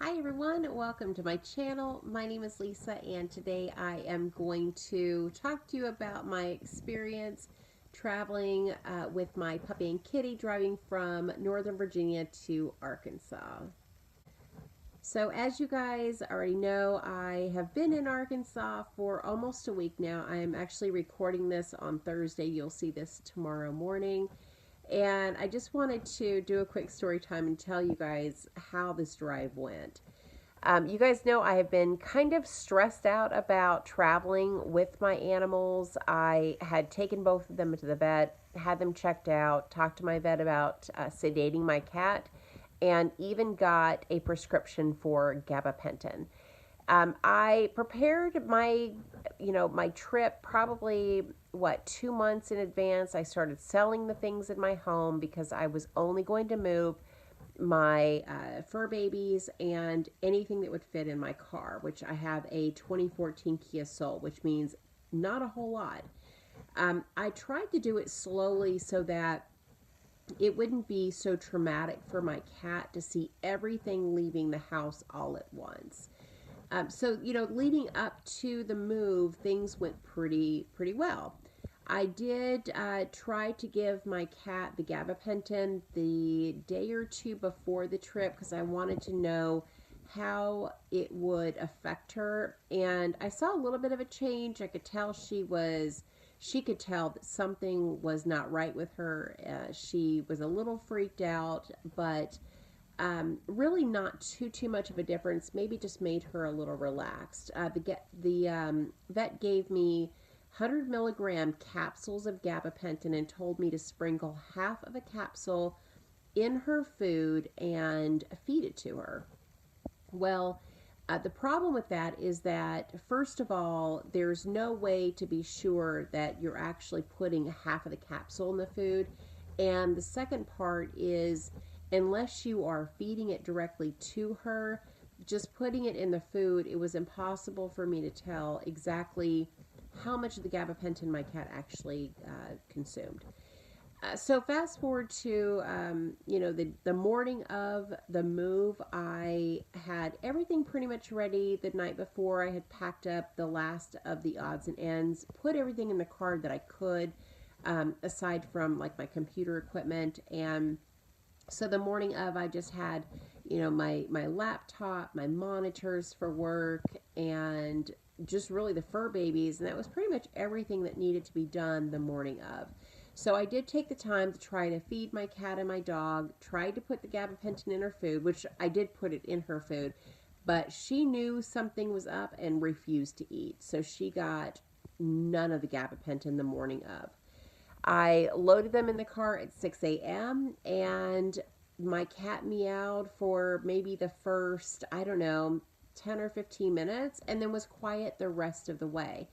Hi everyone, welcome to my channel. My name is Lisa and today I am going to talk to you about my experience traveling with my puppy and kitty driving from Northern Virginia to Arkansas. So as you guys already know, I have been in Arkansas for almost a week now. I am actually recording this on Thursday. You'll see this tomorrow morning. And I just wanted to do a quick story time and tell you guys how this drive went. You guys know I have been kind of stressed out about traveling with my animals. I had taken both of them to the vet, had them checked out, talked to my vet about sedating my cat, and even got a prescription for gabapentin. I prepared my trip probably 2 months in advance. I started selling the things in my home because I was only going to move my fur babies and anything that would fit in my car, which I have a 2014 Kia Soul, which means not a whole lot. I tried to do it slowly so that it wouldn't be so traumatic for my cat to see everything leaving the house all at once. Leading up to the move, things went pretty well. I did try to give my cat the gabapentin the day or two before the trip because I wanted to know how it would affect her. And I saw a little bit of a change. I could tell she could tell that something was not right with her. She was a little freaked out, but really not too much of a difference. Maybe just made her a little relaxed. The vet gave me 100 milligram capsules of gabapentin and told me to sprinkle half of a capsule in her food and feed it to her. Well, the problem with that is that, first of all, there's no way to be sure that you're actually putting half of the capsule in the food. And the second part is, unless you are feeding it directly to her, just putting it in the food, it was impossible for me to tell exactly how much of the gabapentin my cat actually consumed. So fast forward to the morning of the move. I had everything pretty much ready the night before. I had packed up the last of the odds and ends, put everything in the car that I could, aside from like my computer equipment. And so the morning of, I just had my laptop, my monitors for work, and just really the fur babies, and that was pretty much everything that needed to be done the morning of. So I did take the time to try to feed my cat and my dog, tried to put the gabapentin in her food, which I did put it in her food, but she knew something was up and refused to eat. So she got none of the gabapentin the morning of. I loaded them in the car at 6 a.m. and my cat meowed for maybe the first, I don't know, 10 or 15 minutes and then was quiet the rest of the way.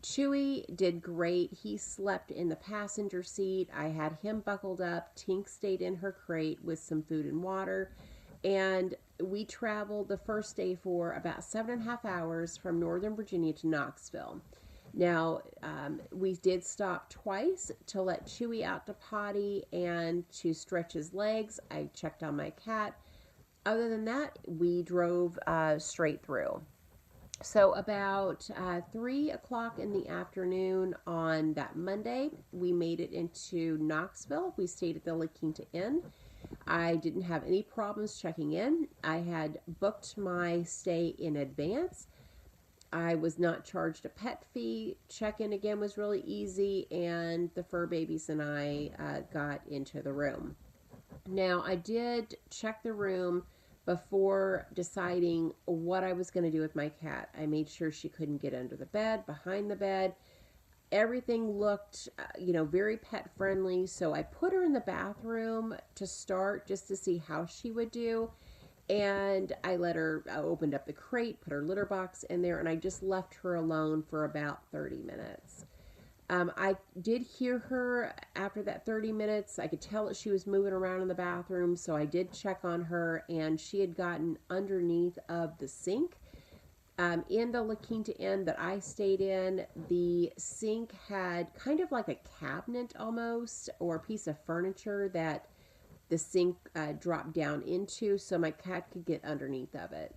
Chewy did great. He slept in the passenger seat. I had him buckled up. Tink stayed in her crate with some food and water. And we traveled the first day for about 7.5 hours from Northern Virginia to Knoxville. Now, we did stop twice to let Chewy out to potty and to stretch his legs. I checked on my cat. Other than that, we drove straight through. So about 3 o'clock in the afternoon on that Monday, we made it into Knoxville. We stayed at the La Quinta Inn. I didn't have any problems checking in. I had booked my stay in advance. I was not charged a pet fee. Check-in again was really easy, and the fur babies and I got into the room. Now, I did check the room before deciding what I was going to do with my cat. I made sure she couldn't get under the bed, behind the bed. Everything looked, very pet friendly. So I put her in the bathroom to start just to see how she would do. And I opened up the crate, put her litter box in there, and I just left her alone for about 30 minutes. I did hear her after that 30 minutes. I could tell that she was moving around in the bathroom, so I did check on her, and she had gotten underneath of the sink. In the La Quinta Inn that I stayed in, the sink had kind of like a cabinet almost, or a piece of furniture that the sink dropped down into so my cat could get underneath of it.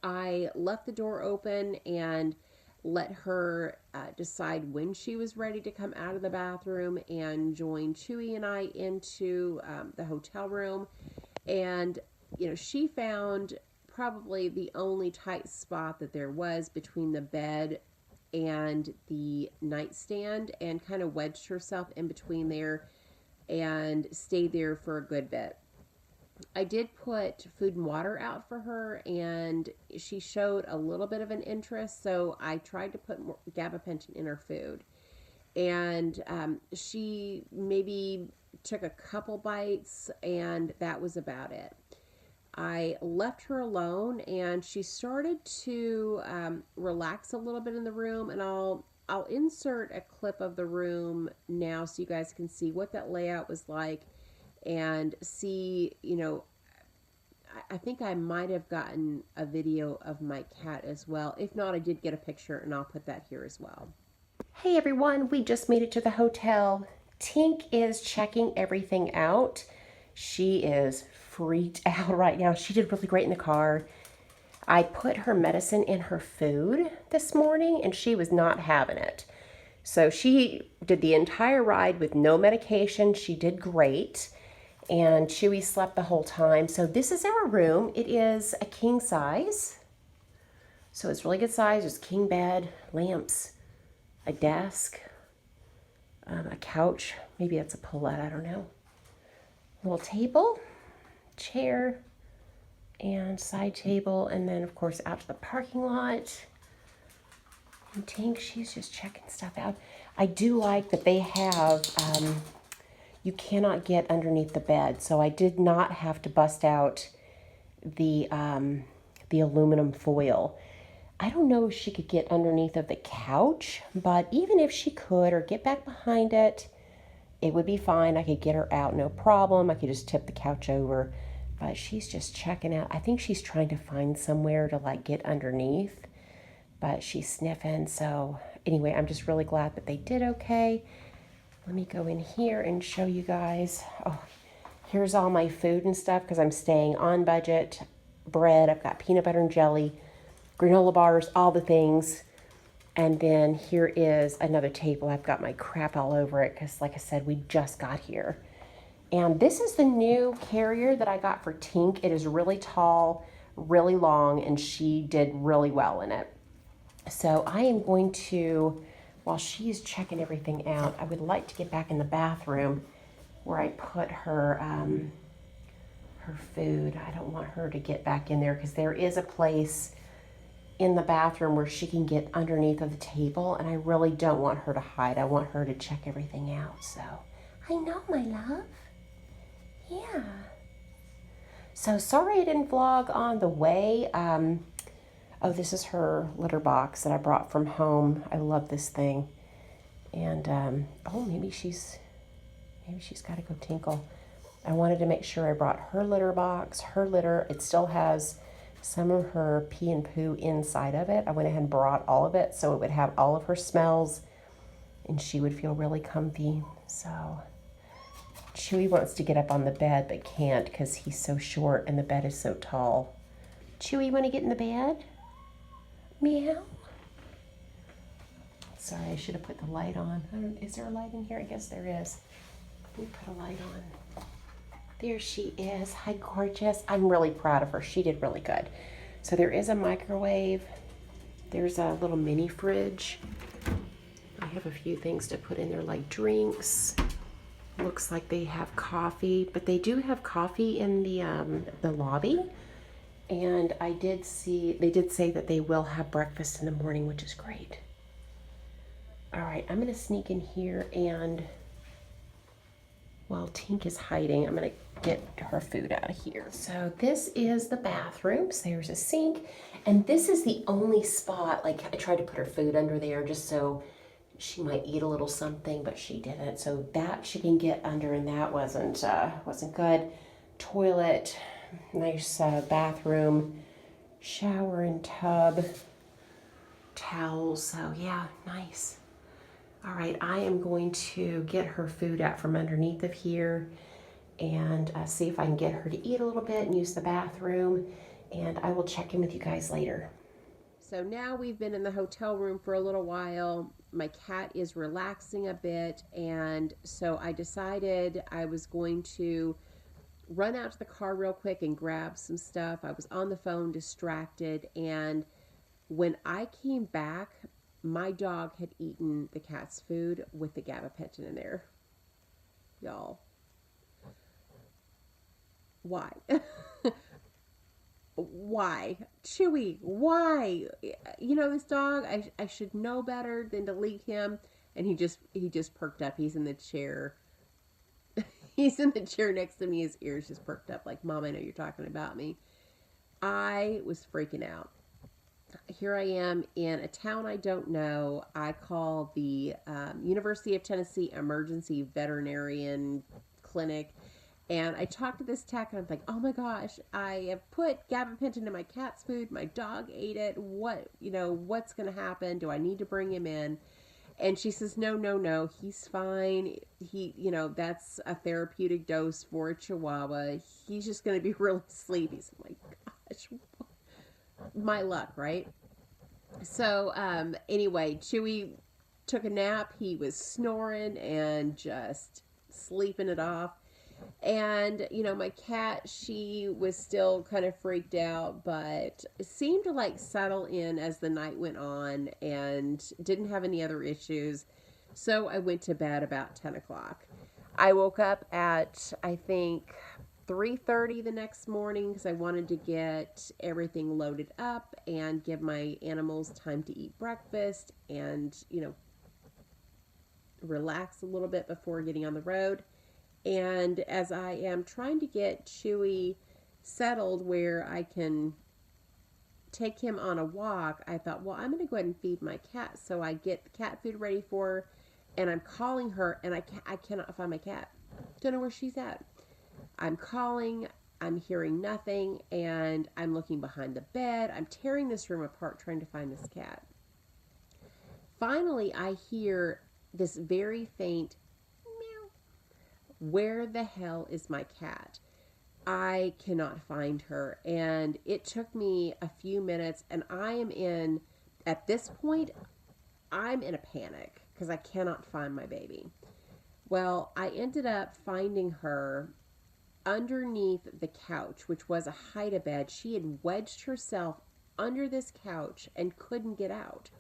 I left the door open and let her decide when she was ready to come out of the bathroom and join Chewy and I into the hotel room. And, she found probably the only tight spot that there was between the bed and the nightstand and kind of wedged herself in between there and stayed there for a good bit. I did put food and water out for her, and she showed a little bit of an interest, so I tried to put more gabapentin in her food. And she maybe took a couple bites, and that was about it. I left her alone, and she started to relax a little bit in the room, and I'll insert a clip of the room now so you guys can see what that layout was like and see, I think I might have gotten a video of my cat as well. If not, I did get a picture and I'll put that here as well. Hey everyone, we just made it to the hotel. Tink is checking everything out. She is freaked out right now. She did really great in the car. I put her medicine in her food this morning and she was not having it. So she did the entire ride with no medication. She did great. And Chewy slept the whole time. So this is our room. It is a king size. So it's really good size. There's a king bed, lamps, a desk, a couch. Maybe that's a Paulette, I don't know. A little table, chair, and side table. And then, of course, out to the parking lot. And Tink, she's just checking stuff out. I do like that they have... you cannot get underneath the bed. So I did not have to bust out the aluminum foil. I don't know if she could get underneath of the couch, but even if she could or get back behind it, it would be fine. I could get her out, no problem. I could just tip the couch over, but she's just checking out. I think she's trying to find somewhere to like get underneath, but she's sniffing. So anyway, I'm just really glad that they did okay. Let me go in here and show you guys. Oh, here's all my food and stuff because I'm staying on budget. Bread, I've got peanut butter and jelly, granola bars, all the things. And then here is another table. I've got my crap all over it because, like I said, we just got here. And this is the new carrier that I got for Tink. It is really tall, really long, and she did really well in it. So I am going to... while she's checking everything out, I would like to get back in the bathroom where I put her her food. I don't want her to get back in there because there is a place in the bathroom where she can get underneath of the table, and I really don't want her to hide. I want her to check everything out. So I know, my love. Yeah. So sorry I didn't vlog on the way. Oh, this is her litter box that I brought from home. I love this thing. And, oh, maybe she's got to go tinkle. I wanted to make sure I brought her litter box, her litter. It still has some of her pee and poo inside of it. I went ahead and brought all of it so it would have all of her smells and she would feel really comfy. So Chewy wants to get up on the bed but can't because he's so short and the bed is so tall. Chewy, you want to get in the bed? Meow. Sorry, I should have put the light on. Is there a light in here? I guess there is. Let me put a light on. There she is. Hi, gorgeous. I'm really proud of her. She did really good. So there is a microwave. There's a little mini fridge. I have a few things to put in there like drinks. Looks like they have coffee, but they do have coffee in the lobby. And I did see, they did say that they will have breakfast in the morning, which is great. All right, I'm gonna sneak in here and while Tink is hiding, I'm gonna get her food out of here. So this is the bathroom. So there's a sink. And this is the only spot, like I tried to put her food under there just so she might eat a little something, but she didn't. So that she can get under and that wasn't good. Toilet. Nice bathroom, shower and tub, towels. So yeah, nice. All right, I am going to get her food out from underneath of here and see if I can get her to eat a little bit and use the bathroom. And I will check in with you guys later. So now we've been in the hotel room for a little while. My cat is relaxing a bit, and so I decided I was going to run out to the car real quick and grab some stuff. I was on the phone distracted, and when I came back, my dog had eaten the cat's food with the gabapentin in there. Y'all, why? Why? Chewy, why? You know, this dog, I should know better than to leave him. And he just perked up. He's in the chair. He's in the chair next to me. His ears just perked up like, Mom, I know you're talking about me. I was freaking out. Here I am in a town I don't know. I call the University of Tennessee Emergency Veterinarian Clinic. And I talked to this tech, and I'm like, oh my gosh, I have put gabapentin in my cat's food. My dog ate it. What's going to happen? Do I need to bring him in? And she says, no, no, no, he's fine. That's a therapeutic dose for a Chihuahua. He's just going to be really sleepy. So I'm like, gosh, my luck, right? So anyway, Chewy took a nap. He was snoring and just sleeping it off. And, my cat, she was still kind of freaked out, but seemed to like settle in as the night went on and didn't have any other issues. So I went to bed about 10 o'clock. I woke up at, I think, 3:30 the next morning because I wanted to get everything loaded up and give my animals time to eat breakfast and, relax a little bit before getting on the road. And as I am trying to get Chewy settled where I can take him on a walk, I thought, well, I'm going to go ahead and feed my cat. So I get the cat food ready for her, and I'm calling her, and I cannot find my cat. Don't know where she's at. I'm calling, I'm hearing nothing, and I'm looking behind the bed. I'm tearing this room apart trying to find this cat. Finally, I hear this very faint meow. Where the hell is my cat? I cannot find her. And it took me a few minutes, and at this point, I'm in a panic because I cannot find my baby. Well, I ended up finding her underneath the couch, which was a hide-a-bed. She had wedged herself under this couch and couldn't get out.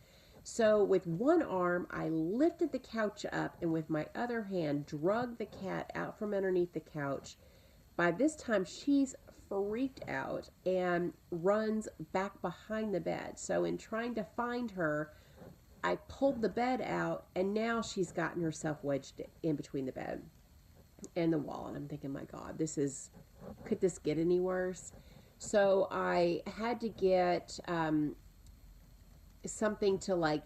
So with one arm, I lifted the couch up and with my other hand dragged the cat out from underneath the couch. By this time, she's freaked out and runs back behind the bed. So in trying to find her, I pulled the bed out, and now she's gotten herself wedged in between the bed and the wall. And I'm thinking, my God, could this get any worse? So I had to get something to like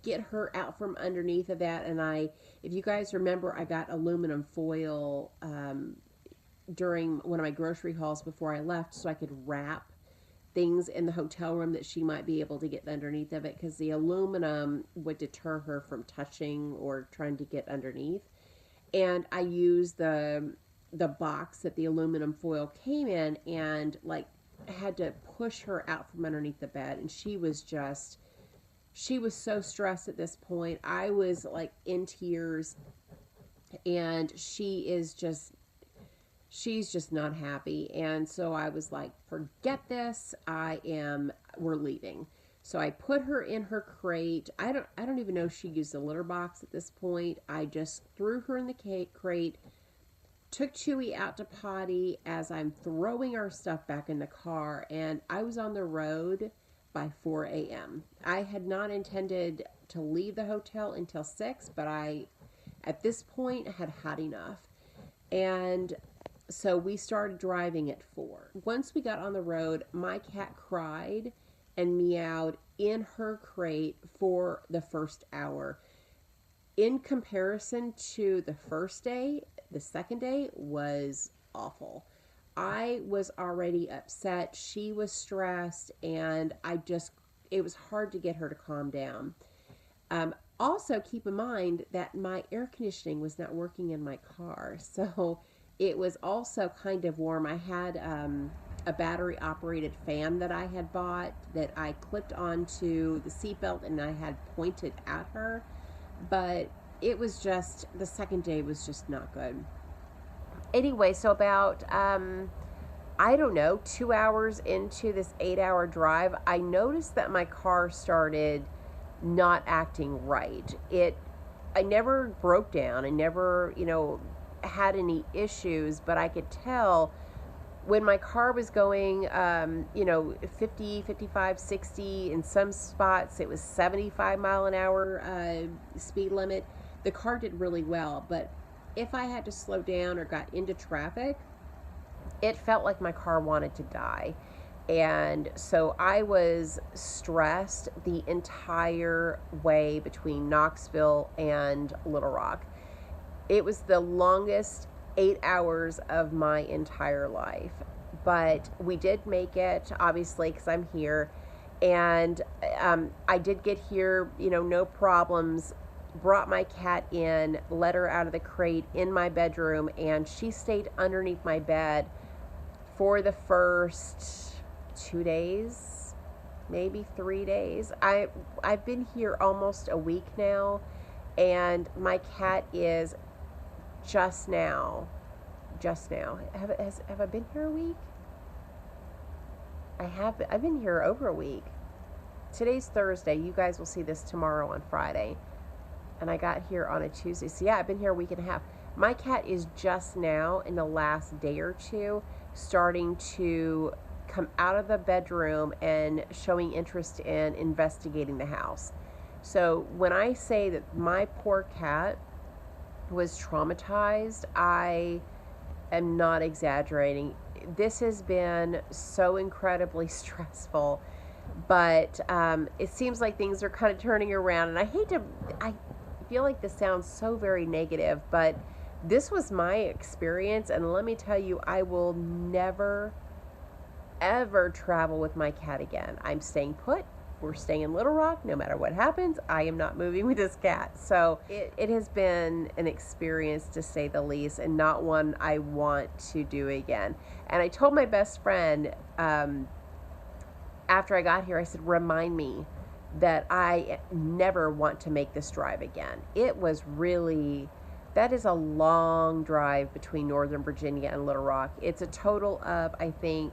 get her out from underneath of that. And if you guys remember, I got aluminum foil during one of my grocery hauls before I left so I could wrap things in the hotel room that she might be able to get underneath of it, because the aluminum would deter her from touching or trying to get underneath. And I used the box that the aluminum foil came in and like had to push her out from underneath the bed. And she was so stressed at this point. I was like in tears, and she's just not happy. And so I was like, forget this. We're leaving. So I put her in her crate. I don't even know if she used a litter box at this point. I just threw her in the crate, took Chewy out to potty as I'm throwing our stuff back in the car, and I was on the road by 4 a.m. I had not intended to leave the hotel until 6, but I, at this point, had enough. And so we started driving at 4. Once we got on the road, my cat cried and meowed in her crate for the first hour. In comparison to the first day, the second day was awful. I was already upset. She was stressed, and it was hard to get her to calm down. Also, keep in mind that my air conditioning was not working in my car. So it was also kind of warm. I had a battery operated fan that I had bought that I clipped onto the seatbelt and I had pointed at her, but it was just, the second day was just not good. Anyway, so about I don't know, 2 hours into this 8 hour drive, I noticed that my car started not acting right. I never broke down. I never, had any issues, but I could tell when my car was going, 50, 55, 60, in some spots it was 75 mile an hour speed limit. The car did really well, but if I had to slow down or got into traffic, it felt like my car wanted to die. And so I was stressed the entire way between Knoxville and Little Rock. It was the longest 8 hours of my entire life. But we did make it, obviously, because I'm here. And I did get here, no problems. Brought my cat in, let her out of the crate in my bedroom, and she stayed underneath my bed for the first 2 days, maybe 3 days. I've been here almost a week now, and my cat is just now. Have I been here a week? I have. I've been here over a week. Today's Thursday. You guys will see this tomorrow on Friday. And I got here on a Tuesday. So yeah, I've been here a week and a half. My cat is just now, in the last day or two, starting to come out of the bedroom and showing interest in investigating the house. So when I say that my poor cat was traumatized, I am not exaggerating. This has been so incredibly stressful, but it seems like things are kind of turning around. And I feel like this sounds so very negative, but this was my experience, and let me tell you, I will never, ever travel with my cat again. I'm staying put. We're staying in Little Rock. No matter what happens, I am not moving with this cat. So it has been an experience, to say the least, and not one I want to do again. And I told my best friend after I got here, I said, remind me that I never want to make this drive again. It was really, that is a long drive between Northern Virginia and Little Rock. It's a total of, I think,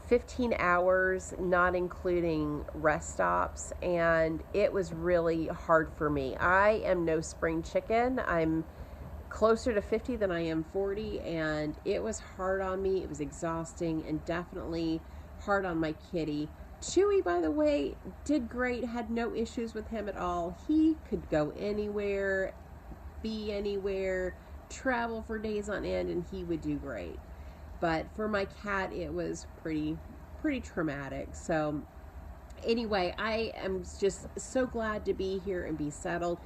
15 hours, not including rest stops, and it was really hard for me. I am no spring chicken. I'm closer to 50 than I am 40, and it was hard on me. It was exhausting, and definitely hard on my kitty. Chewy, by the way, did great, had no issues with him at all. He could go anywhere, be anywhere, travel for days on end, and he would do great. But for my cat, it was pretty traumatic. So anyway, I am just so glad to be here and be settled.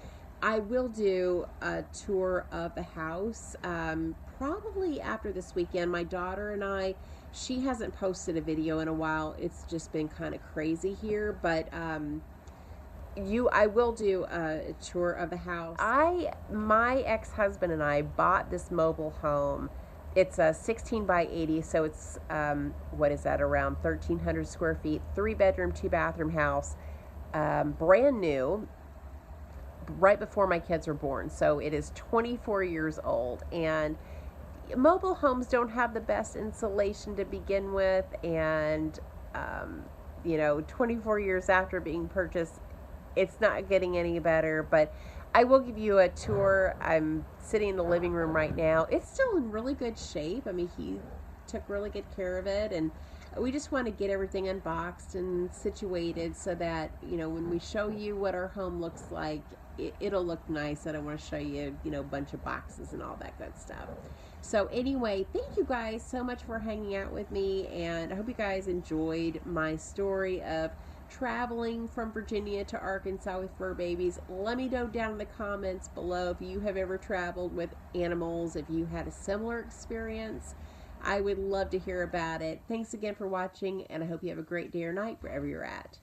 I will do a tour of the house probably after this weekend. My daughter and I, she hasn't posted a video in a while. It's just been kind of crazy here, but I will do a tour of the house. My ex-husband and I bought this mobile home. It's a 16 by 80, so it's, what is that, around 1,300 square feet, 3-bedroom, 2-bathroom house, brand new, right before my kids were born. So it is 24 years old, and mobile homes don't have the best insulation to begin with, and, 24 years after being purchased, it's not getting any better, but I will give you a tour. I'm sitting in the living room right now. It's still in really good shape. I mean, he took really good care of it, and we just want to get everything unboxed and situated so that, when we show you what our home looks like, it'll look nice. I don't want to show you, a bunch of boxes and all that good stuff. So anyway, thank you guys so much for hanging out with me, and I hope you guys enjoyed my story of traveling from Virginia to Arkansas with fur babies. Let me know down in the comments below if you have ever traveled with animals, if you had a similar experience. I would love to hear about it. Thanks again for watching, and I hope you have a great day or night wherever you're at.